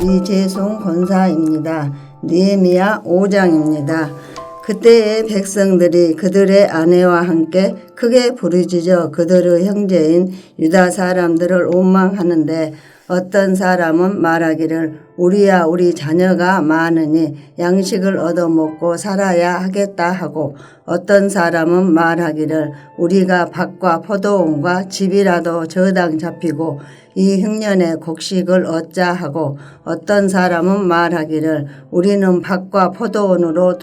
이재송 권사입니다. 느헤미야 5장입니다. 그때의 백성들이 그들의 아내와 함께 크게 부르짖어 그들의 형제인 유다 사람들을 원망하는데 어떤 사람은 말하기를 우리야 우리 자녀가 많으니 양식을 얻어먹고 살아야 하겠다 하고 어떤 사람은 말하기를 우리가 밭과 포도원과 집이라도 저당 잡히고 이 흉년에 곡식을 얻자 하고 어떤 사람은 말하기를 우리는 밭과 포도원으로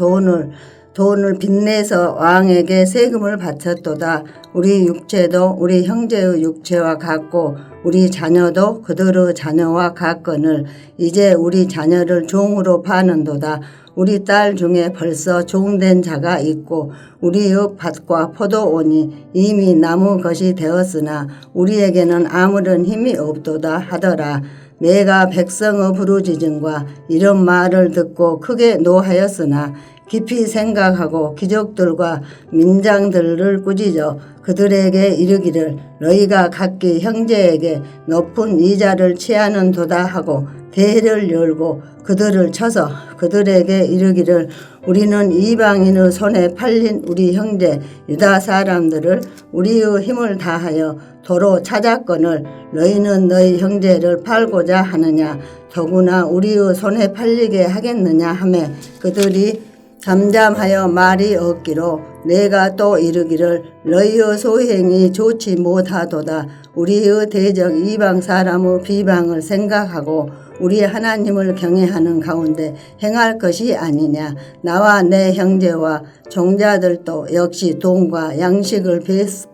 돈을 빚내서 왕에게 세금을 바쳤도다. 우리 육체도 우리 형제의 육체와 같고 우리 자녀도 그들의 자녀와 같거늘 이제 우리 자녀를 종으로 파는도다. 우리 딸 중에 벌써 종된 자가 있고 우리의 밭과 포도원이 이미 나무 것이 되었으나 우리에게는 아무런 힘이 없도다 하더라. 내가 백성의 부르짖음과 이런 말을 듣고 크게 노하였으나 깊이 생각하고 귀족들과 민장들을 꾸짖어 그들에게 이르기를 너희가 각기 형제에게 높은 이자를 취하는도다 하고 대회를 열고 그들을 쳐서 그들에게 이르기를 우리는 이방인의 손에 팔린 우리 형제 유다 사람들을 우리의 힘을 다하여 도로 찾았거늘 너희는 너희 형제를 팔고자 하느냐 더구나 우리의 손에 팔리게 하겠느냐 하매 그들이 잠잠하여 말이 없기로 내가 또 이르기를 너희의 소행이 좋지 못하도다. 우리의 대적 이방 사람의 비방을 생각하고 우리 하나님을 경외하는 가운데 행할 것이 아니냐. 나와 내 형제와 종자들도 역시 돈과 양식을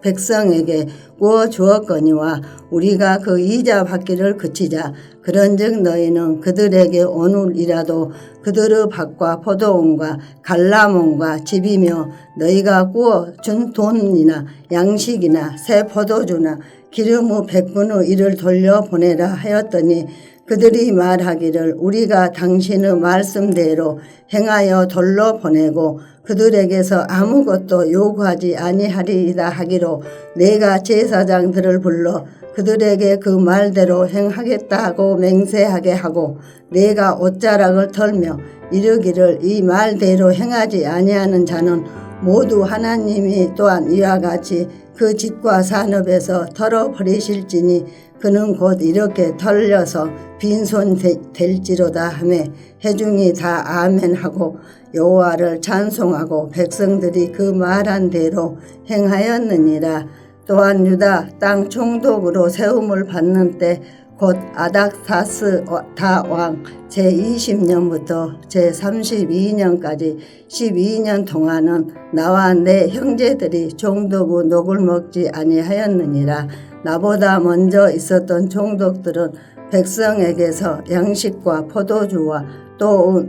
백성에게 구워 주었거니와 우리가 그 이자 받기를 그치자. 그런즉 너희는 그들에게 오늘이라도 그들의 밭과 포도원과 갈라몬과 집이며 너희가 구워 준 돈이나 양식이나 새 포도주나 기름의 100분의 1을 돌려보내라 하였더니 그들이 말하기를 우리가 당신의 말씀대로 행하여 돌려보내고 그들에게서 아무것도 요구하지 아니하리이다 하기로 내가 제사장들을 불러 그들에게 그 말대로 행하겠다고 맹세하게 하고 내가 옷자락을 털며 이르기를 이 말대로 행하지 아니하는 자는 모두 하나님이 또한 이와 같이 그 집과 산업에서 털어버리실지니 그는 곧 이렇게 털려서 빈손 될지로다 하며 회중이 다 아멘하고 여호와를 찬송하고 백성들이 그 말한 대로 행하였느니라. 또한 유다 땅 총독으로 세움을 받는 때 곧 아닥사스 다왕 제20년부터 제32년까지 12년 동안은 나와 내 형제들이 총독의 녹을 먹지 아니하였느니라. 나보다 먼저 있었던 총독들은 백성에게서 양식과 포도주와 또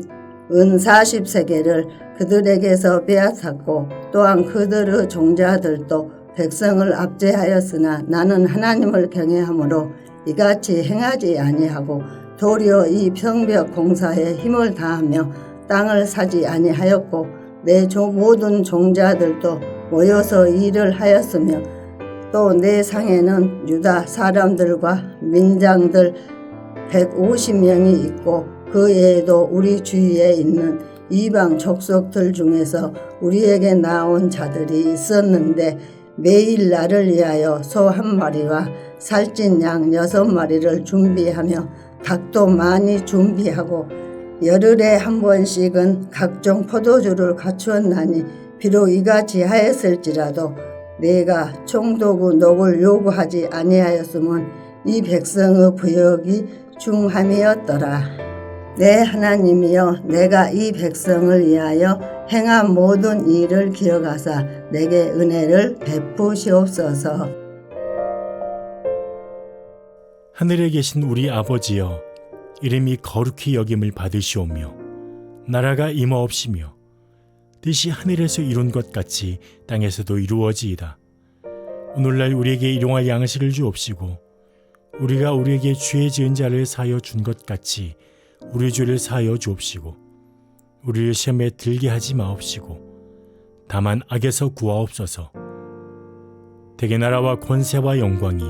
은 40세겔을 그들에게서 빼앗았고 또한 그들의 종자들도 백성을 압제하였으나 나는 하나님을 경외함으로 이같이 행하지 아니하고 도리어 이 평벽 공사에 힘을 다하며 땅을 사지 아니하였고 내 모든 종자들도 모여서 일을 하였으며 또 내 상에는 유다 사람들과 민장들 150명이 있고 그 외에도 우리 주위에 있는 이방 족속들 중에서 우리에게 나온 자들이 있었는데 매일 나를 위하여 소 1마리와 살찐 양 6마리를 준비하며 닭도 많이 준비하고 열흘에 한 번씩은 각종 포도주를 갖추었나니 비록 이같이 하였을지라도 내가 총독의 녹을 요구하지 아니하였으면 이 백성의 부역이 중함이었더라. 내 하나님이여 내가 이 백성을 위하여 행한 모든 일을 기억하사 내게 은혜를 베푸시옵소서. 하늘에 계신 우리 아버지여 이름이 거룩히 여김을 받으시오며 나라가 임하옵시며 뜻이 하늘에서 이룬 것 같이 땅에서도 이루어지이다. 오늘날 우리에게 일용할 양식을 주옵시고 우리가 우리에게 죄 지은 자를 사하여 준 것 같이 우리 죄를 사하여 주옵시고 우리를 시험에 들게 하지 마옵시고 다만 악에서 구하옵소서. 대개 나라와 권세와 영광이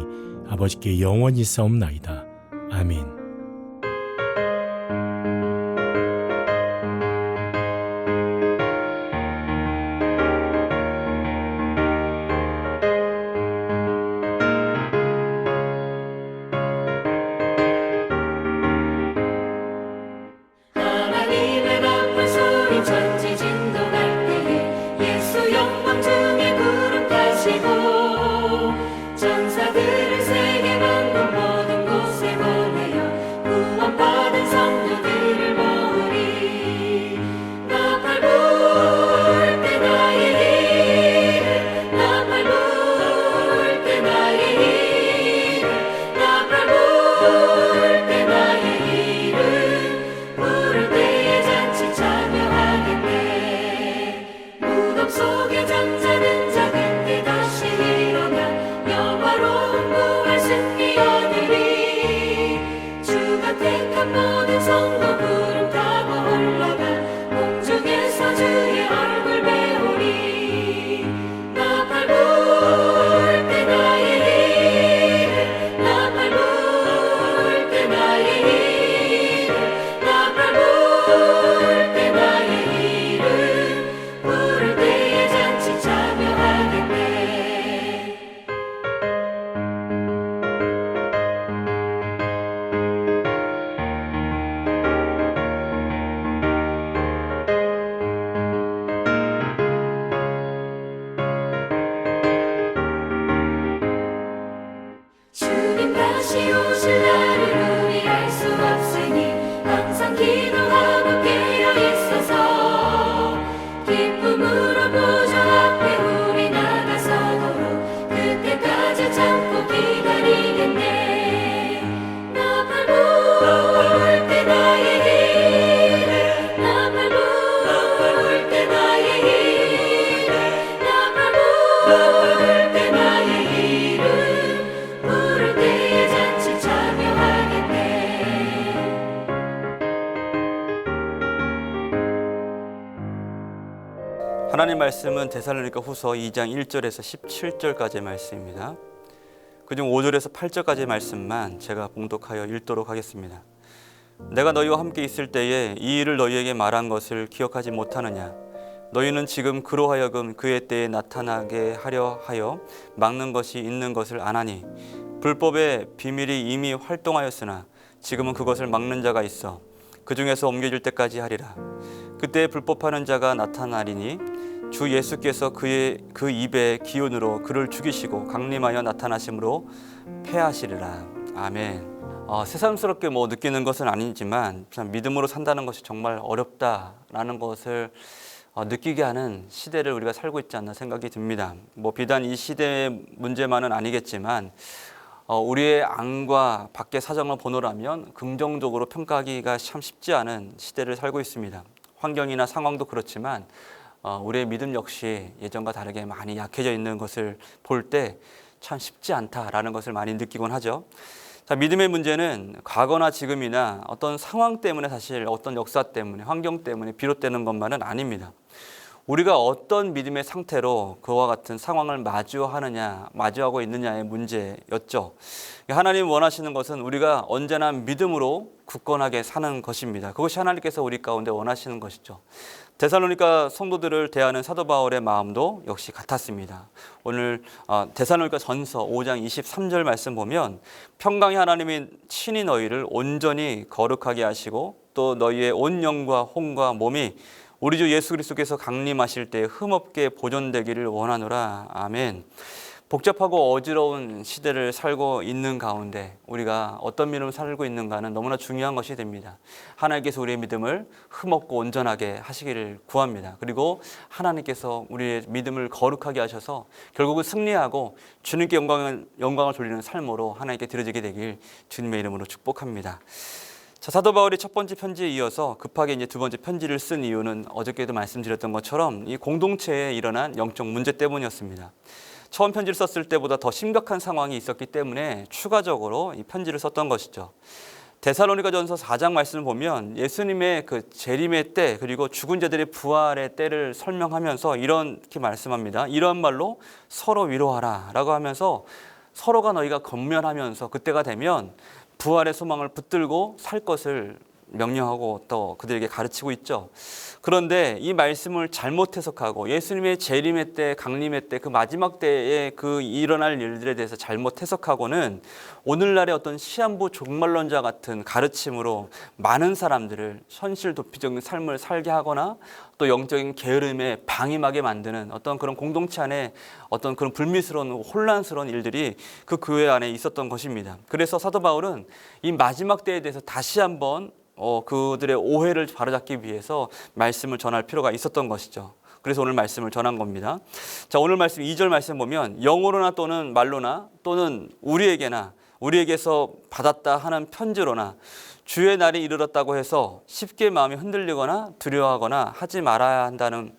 아버지께 영원히 싸움나이다. 아멘. 하나님 말씀은 데살로니가 후서 2장 1절에서 17절까지의 말씀입니다. 그중 5절에서 8절까지의 말씀만 제가 봉독하여 읽도록 하겠습니다. 내가 너희와 함께 있을 때에 이 일을 너희에게 말한 것을 기억하지 못하느냐? 너희는 지금 그로 하여금 그의 때에 나타나게 하려 하여 막는 것이 있는 것을 아나니 불법의 비밀이 이미 활동하였으나 지금은 그것을 막는 자가 있어 그 중에서 옮겨질 때까지 하리라. 그때 불법하는 자가 나타나리니 주 예수께서 그 입의 기운으로 그를 죽이시고 강림하여 나타나심으로 패하시리라. 아멘. 새삼스럽게 느끼는 것은 아니지만 믿음으로 산다는 것이 정말 어렵다라는 것을 느끼게 하는 시대를 우리가 살고 있지 않나 생각이 듭니다. 비단 이 시대의 문제만은 아니겠지만 우리의 안과 밖의 사정을 보노라면 긍정적으로 평가하기가 참 쉽지 않은 시대를 살고 있습니다. 환경이나 상황도 그렇지만 우리의 믿음 역시 예전과 다르게 많이 약해져 있는 것을 볼 때 참 쉽지 않다라는 것을 많이 느끼곤 하죠. 자, 믿음의 문제는 과거나 지금이나 어떤 상황 때문에 사실 어떤 역사 때문에 환경 때문에 비롯되는 것만은 아닙니다. 우리가 어떤 믿음의 상태로 그와 같은 상황을 마주하고 있느냐의 문제였죠. 하나님 원하시는 것은 우리가 언제나 믿음으로 굳건하게 사는 것입니다. 그것이 하나님께서 우리 가운데 원하시는 것이죠. 데살로니가 성도들을 대하는 사도 바울의 마음도 역시 같았습니다. 오늘 데살로니가 전서 5장 23절 말씀 보면 평강의 하나님이 친히 너희를 온전히 거룩하게 하시고 또 너희의 온 영과 혼과 몸이 우리 주 예수 그리스도께서 강림하실 때 흠없게 보존되기를 원하노라. 아멘. 복잡하고 어지러운 시대를 살고 있는 가운데 우리가 어떤 믿음을 살고 있는가는 너무나 중요한 것이 됩니다. 하나님께서 우리의 믿음을 흠없고 온전하게 하시기를 구합니다. 그리고 하나님께서 우리의 믿음을 거룩하게 하셔서 결국은 승리하고 주님께 영광을 돌리는 삶으로 하나님께 드려지게 되길 주님의 이름으로 축복합니다. 자, 사도 바울이 첫 번째 편지에 이어서 급하게 이제 두 번째 편지를 쓴 이유는 어저께도 말씀드렸던 것처럼 이 공동체에 일어난 영적 문제 때문이었습니다. 처음 편지를 썼을 때보다 더 심각한 상황이 있었기 때문에 추가적으로 이 편지를 썼던 것이죠. 데살로니가전서 4장 말씀을 보면 예수님의 그 재림의 때 그리고 죽은 자들의 부활의 때를 설명하면서 이렇게 말씀합니다. 이런 말로 서로 위로하라 라고 하면서 서로가 너희가 권면하면서 그때가 되면 부활의 소망을 붙들고 살 것을 명령하고 또 그들에게 가르치고 있죠. 그런데 이 말씀을 잘못 해석하고 예수님의 재림의 때, 강림의 때, 그 마지막 때에 그 일어날 일들에 대해서 잘못 해석하고는 오늘날의 어떤 시한부 종말론자 같은 가르침으로 많은 사람들을 현실 도피적인 삶을 살게 하거나 또 영적인 게으름에 방임하게 만드는 어떤 그런 공동체 안에 어떤 그런 불미스러운 혼란스러운 일들이 그 교회 안에 있었던 것입니다. 그래서 사도 바울은 이 마지막 때에 대해서 다시 한번 그들의 오해를 바로잡기 위해서 말씀을 전할 필요가 있었던 것이죠. 그래서 오늘 말씀을 전한 겁니다. 자, 오늘 말씀 2절 말씀 보면 영어로나 또는 말로나 또는 우리에게서 받았다 하는 편지로나 주의 날이 이르렀다고 해서 쉽게 마음이 흔들리거나 두려워하거나 하지 말아야 한다는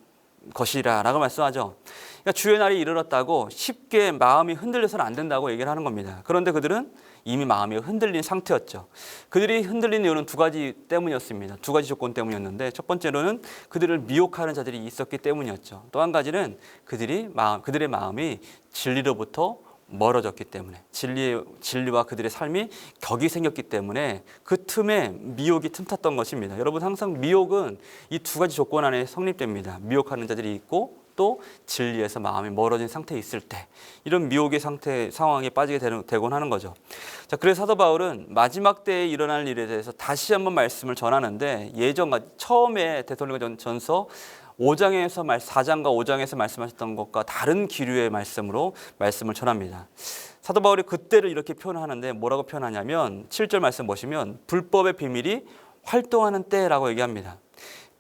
것이라 라고 말씀하죠. 그러니까 주의 날이 이르렀다고 쉽게 마음이 흔들려서는 안 된다고 얘기를 하는 겁니다. 그런데 그들은 이미 마음이 흔들린 상태였죠. 그들이 흔들린 이유는 두 가지 때문이었습니다. 두 가지 조건 때문이었는데 첫 번째로는 그들을 미혹하는 자들이 있었기 때문이었죠. 또 한 가지는 그들의 마음이 진리로부터 멀어졌기 때문에 진리와 그들의 삶이 격이 생겼기 때문에 그 틈에 미혹이 틈탔던 것입니다. 여러분 항상 미혹은 이 두 가지 조건 안에 성립됩니다. 미혹하는 자들이 있고 또 진리에서 마음이 멀어진 상태에 있을 때 이런 미혹의 상황에 빠지게 되곤 하는 거죠. 자, 그래서 사도 바울은 마지막 때에 일어날 일에 대해서 다시 한번 말씀을 전하는데 예전과 처음에 데살로니가전서 4장과 5장에서 말씀하셨던 것과 다른 기류의 말씀으로 말씀을 전합니다. 사도 바울이 그때를 이렇게 표현하는데 뭐라고 표현하냐면 7절 말씀 보시면 불법의 비밀이 활동하는 때라고 얘기합니다.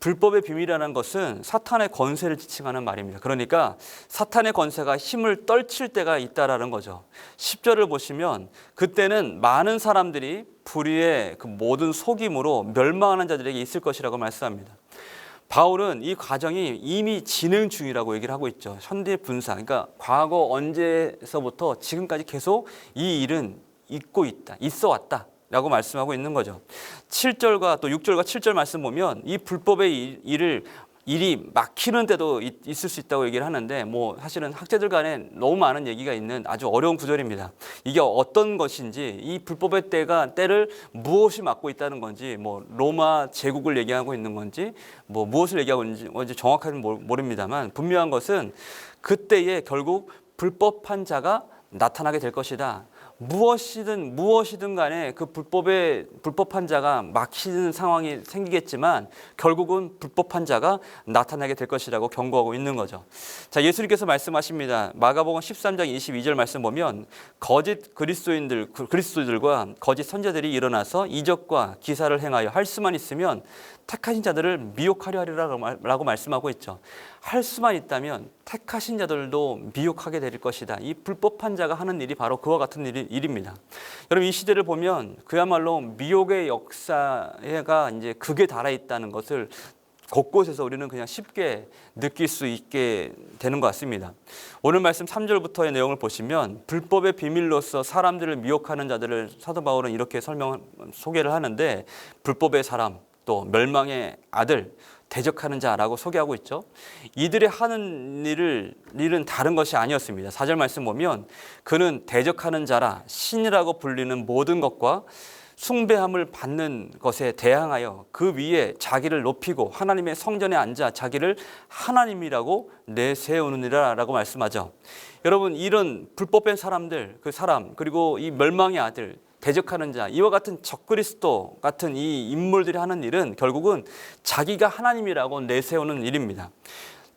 불법의 비밀이라는 것은 사탄의 권세를 지칭하는 말입니다. 그러니까 사탄의 권세가 힘을 떨칠 때가 있다라는 거죠. 10절을 보시면 그때는 많은 사람들이 불의의 그 모든 속임으로 멸망하는 자들에게 있을 것이라고 말씀합니다. 바울은 이 과정이 이미 진행 중이라고 얘기를 하고 있죠. 현대 분사, 그러니까 과거 언제서부터 지금까지 계속 이 일은 있어 왔다 라고 말씀하고 있는 거죠. 7절과 또 6절과 7절 말씀 보면 이 불법의 일을 일이 막히는 때도 있을 수 있다고 얘기를 하는데 뭐 사실은 학자들 간에 너무 많은 얘기가 있는 아주 어려운 구절입니다. 이게 어떤 것인지 이 불법의 때를 무엇이 막고 있다는 건지 뭐 로마 제국을 얘기하고 있는 건지 뭐 무엇을 얘기하고 있는지 정확하게 모릅니다만 분명한 것은 그때에 결국 불법한 자가 나타나게 될 것이다. 무엇이든 간에 그 불법한 자가 막히는 상황이 생기겠지만 결국은 불법한 자가 나타나게 될 것이라고 경고하고 있는 거죠. 자, 예수님께서 말씀하십니다. 마가복음 13장 22절 말씀 보면 거짓 그리스도인들과 거짓 선자들이 일어나서 이적과 기사를 행하여 할 수만 있으면 택하신 자들을 미혹하려 하리라고 말씀하고 있죠. 할 수만 있다면 택하신 자들도 미혹하게 될 것이다. 이 불법한 자가 하는 일이 바로 그와 같은 일입니다. 여러분 이 시대를 보면 그야말로 미혹의 역사가 이제 극에 달해 있다는 것을 곳곳에서 우리는 그냥 쉽게 느낄 수 있게 되는 것 같습니다. 오늘 말씀 3절부터의 내용을 보시면 불법의 비밀로서 사람들을 미혹하는 자들을 사도 바울은 이렇게 소개를 하는데 불법의 사람, 또 멸망의 아들, 대적하는 자라고 소개하고 있죠. 이들의 하는 일은 다른 것이 아니었습니다. 4절 말씀 보면 그는 대적하는 자라 신이라고 불리는 모든 것과 숭배함을 받는 것에 대항하여 그 위에 자기를 높이고 하나님의 성전에 앉아 자기를 하나님이라고 내세우느니라 라고 말씀하죠. 여러분 이런 불법된 사람들, 그 사람 그리고 이 멸망의 아들 대적하는 자, 이와 같은 적그리스도 같은 이 인물들이 하는 일은 결국은 자기가 하나님이라고 내세우는 일입니다.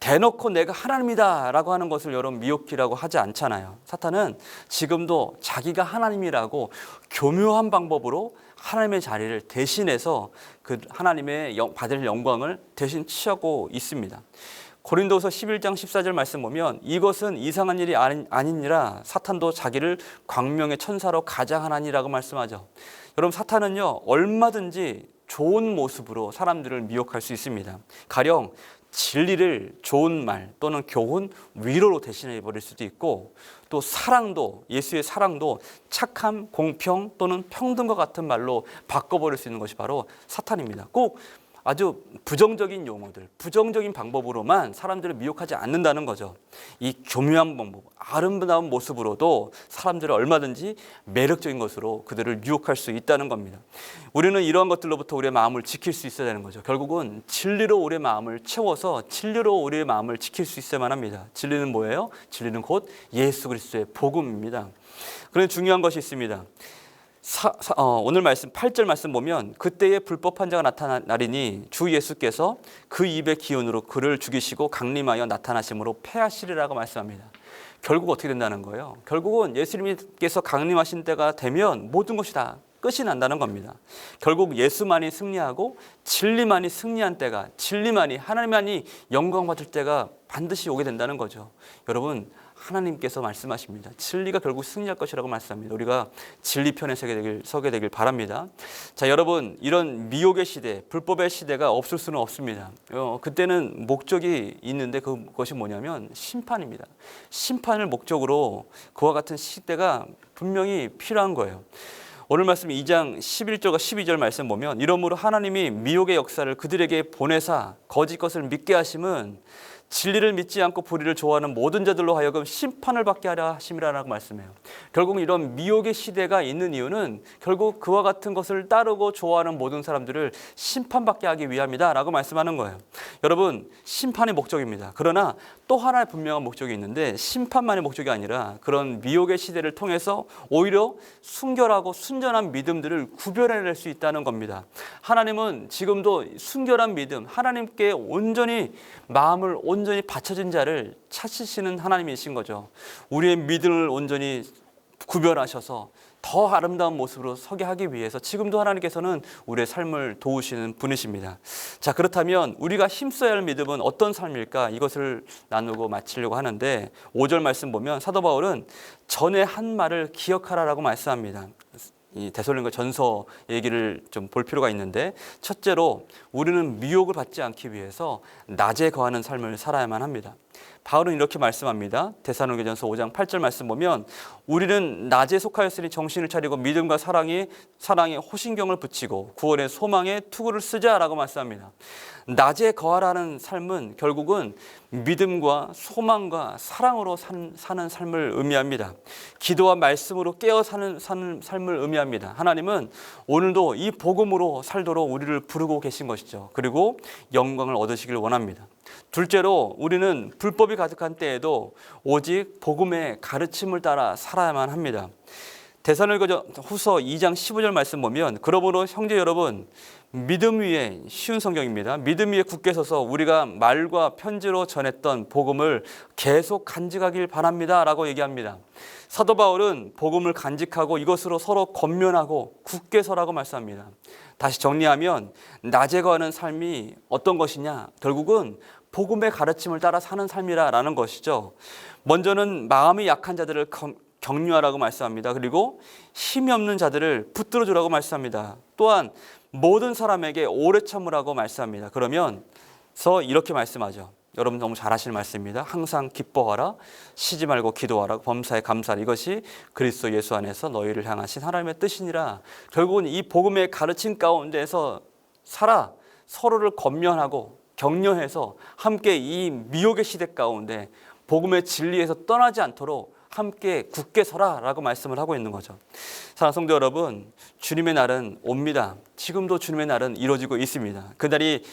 대놓고 내가 하나님이다 라고 하는 것을 여러분 미혹기라고 하지 않잖아요. 사탄은 지금도 자기가 하나님이라고 교묘한 방법으로 하나님의 자리를 대신해서 그 하나님의 받을 영광을 대신 취하고 있습니다. 고린도서 11장 14절 말씀 보면 이것은 이상한 일이 아니니라 사탄도 자기를 광명의 천사로 가장하나니라고 말씀하죠. 여러분 사탄은요 얼마든지 좋은 모습으로 사람들을 미혹할 수 있습니다. 가령 진리를 좋은 말 또는 교훈, 위로로 대신해 버릴 수도 있고 또 사랑도 예수의 사랑도 착함, 공평 또는 평등과 같은 말로 바꿔버릴 수 있는 것이 바로 사탄입니다. 꼭 아주 부정적인 용어들, 부정적인 방법으로만 사람들을 미혹하지 않는다는 거죠. 이 교묘한 방법, 아름다운 모습으로도 사람들을 얼마든지 매력적인 것으로 그들을 유혹할 수 있다는 겁니다. 우리는 이러한 것들로부터 우리의 마음을 지킬 수 있어야 되는 거죠. 결국은 진리로 우리의 마음을 채워서 진리로 우리의 마음을 지킬 수 있어야만 합니다. 진리는 뭐예요? 진리는 곧 예수 그리스도의 복음입니다. 그런데 중요한 것이 있습니다. 오늘 말씀 8절 말씀 보면 그때에 불법한 자가 나타나리니 주 예수께서 그 입의 기운으로 그를 죽이시고 강림하여 나타나심으로 패하시리라고 말씀합니다. 결국 어떻게 된다는 거예요? 결국은 예수님께서 강림하신 때가 되면 모든 것이 다 끝이 난다는 겁니다. 결국 예수만이 승리하고 진리만이 승리한 때가, 진리만이 하나님만이 영광받을 때가 반드시 오게 된다는 거죠. 여러분 하나님께서 말씀하십니다. 진리가 결국 승리할 것이라고 말씀합니다. 우리가 진리 편에 서게 되길 바랍니다. 자, 여러분 이런 미혹의 시대, 불법의 시대가 없을 수는 없습니다. 그때는 목적이 있는데 그것이 뭐냐면 심판입니다. 심판을 목적으로 그와 같은 시대가 분명히 필요한 거예요. 오늘 말씀 2장 11절과 12절 말씀 보면 이러므로 하나님이 미혹의 역사를 그들에게 보내사 거짓 것을 믿게 하심은 진리를 믿지 않고 불의를 좋아하는 모든 자들로 하여금 심판을 받게 하려 하심이라고 말씀해요. 결국 이런 미혹의 시대가 있는 이유는 결국 그와 같은 것을 따르고 좋아하는 모든 사람들을 심판받게 하기 위함이다 라고 말씀하는 거예요. 여러분 심판의 목적입니다. 그러나 또 하나의 분명한 목적이 있는데 심판만의 목적이 아니라 그런 미혹의 시대를 통해서 오히려 순결하고 순전한 믿음들을 구별해낼 수 있다는 겁니다. 하나님은 지금도 순결한 믿음, 하나님께 마음을 온전히 바쳐진 자를 찾으시는 하나님이신 거죠. 우리의 믿음을 온전히 구별하셔서 더 아름다운 모습으로 서게 하기 위해서 지금도 하나님께서는 우리의 삶을 도우시는 분이십니다. 자, 그렇다면 우리가 힘써야 할 믿음은 어떤 삶일까? 이것을 나누고 마치려고 하는데 5절 말씀 보면 사도 바울은 전에 한 말을 기억하라라고 말씀합니다. 이 데살로니가 전서 얘기를 좀 볼 필요가 있는데 첫째로 우리는 미혹을 받지 않기 위해서 낮에 거하는 삶을 살아야만 합니다. 바울은 이렇게 말씀합니다. 데살로니가전서 5장 8절 말씀 보면 우리는 낮에 속하였으니 정신을 차리고 믿음과 사랑에 호신경을 붙이고 구원의 소망에 투구를 쓰자라고 말씀합니다. 낮에 거하라는 삶은 결국은 믿음과 소망과 사랑으로 사는 삶을 의미합니다. 기도와 말씀으로 깨어 사는 삶을 의미합니다. 하나님은 오늘도 이 복음으로 살도록 우리를 부르고 계신 것이죠. 그리고 영광을 얻으시길 원합니다. 둘째로 우리는 불법이 가득한 때에도 오직 복음의 가르침을 따라 살아야만 합니다. 데살로니가후서 2장 15절 말씀 보면 그러므로 형제 여러분 믿음 위에 쉬운 성경입니다. 믿음 위에 굳게 서서 우리가 말과 편지로 전했던 복음을 계속 간직하길 바랍니다 라고 얘기합니다. 사도 바울은 복음을 간직하고 이것으로 서로 권면하고 굳게 서라고 말씀합니다. 다시 정리하면 낮에 거하는 삶이 어떤 것이냐? 결국은 복음의 가르침을 따라 사는 삶이라는 것이죠. 먼저는 마음이 약한 자들을 격려하라고 말씀합니다. 그리고 힘이 없는 자들을 붙들어 주라고 말씀합니다. 또한 모든 사람에게 오래 참으라고 말씀합니다. 그러면서 이렇게 말씀하죠. 여러분 너무 잘 하시는 말씀입니다. 항상 기뻐하라, 쉬지 말고 기도하라, 범사에 감사하라. 이것이 그리스도 예수 안에서 너희를 향하신 하나님의 뜻이니라. 결국은 이 복음의 가르침 가운데서 살아 서로를 권면하고 격려해서 함께 이 미혹의 시대 가운데 복음의 진리에서 떠나지 않도록 함께 굳게 서라라고 말씀을 하고 있는 거죠. 사랑하는 성도 여러분, 주님의 날은 옵니다. 지금도 주님의 날은 이루어지고 있습니다. 그날이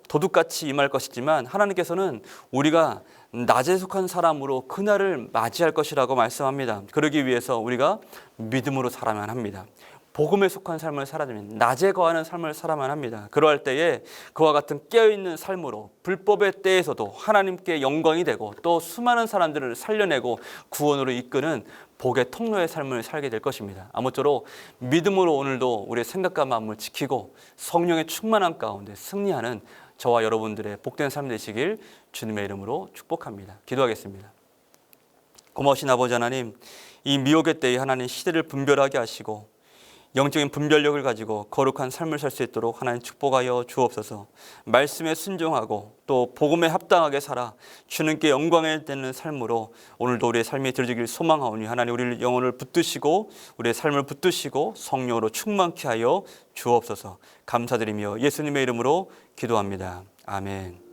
도둑같이 임할 것이지만 하나님께서는 우리가 낮에 속한 사람으로 그날을 맞이할 것이라고 말씀합니다. 그러기 위해서 우리가 믿음으로 살아야만 합니다. 복음에 속한 삶을 살아야면 낮에 거하는 삶을 살아야만 합니다. 그러할 때에 그와 같은 깨어있는 삶으로 불법의 때에서도 하나님께 영광이 되고 또 수많은 사람들을 살려내고 구원으로 이끄는 복의 통로의 삶을 살게 될 것입니다. 아무쪼록 믿음으로 오늘도 우리의 생각과 마음을 지키고 성령의 충만함 가운데 승리하는 저와 여러분들의 복된 삶 되시길 주님의 이름으로 축복합니다. 기도하겠습니다. 고마우신 아버지 하나님, 이 미혹의 때에 하나님 시대를 분별하게 하시고 영적인 분별력을 가지고 거룩한 삶을 살 수 있도록 하나님 축복하여 주옵소서. 말씀에 순종하고 또 복음에 합당하게 살아 주님께 영광을 되는 삶으로 오늘도 우리의 삶이 이루어지길 소망하오니 하나님 우리를 영혼을 붙드시고 우리의 삶을 붙드시고 성령으로 충만케 하여 주옵소서. 감사드리며 예수님의 이름으로 기도합니다. 아멘.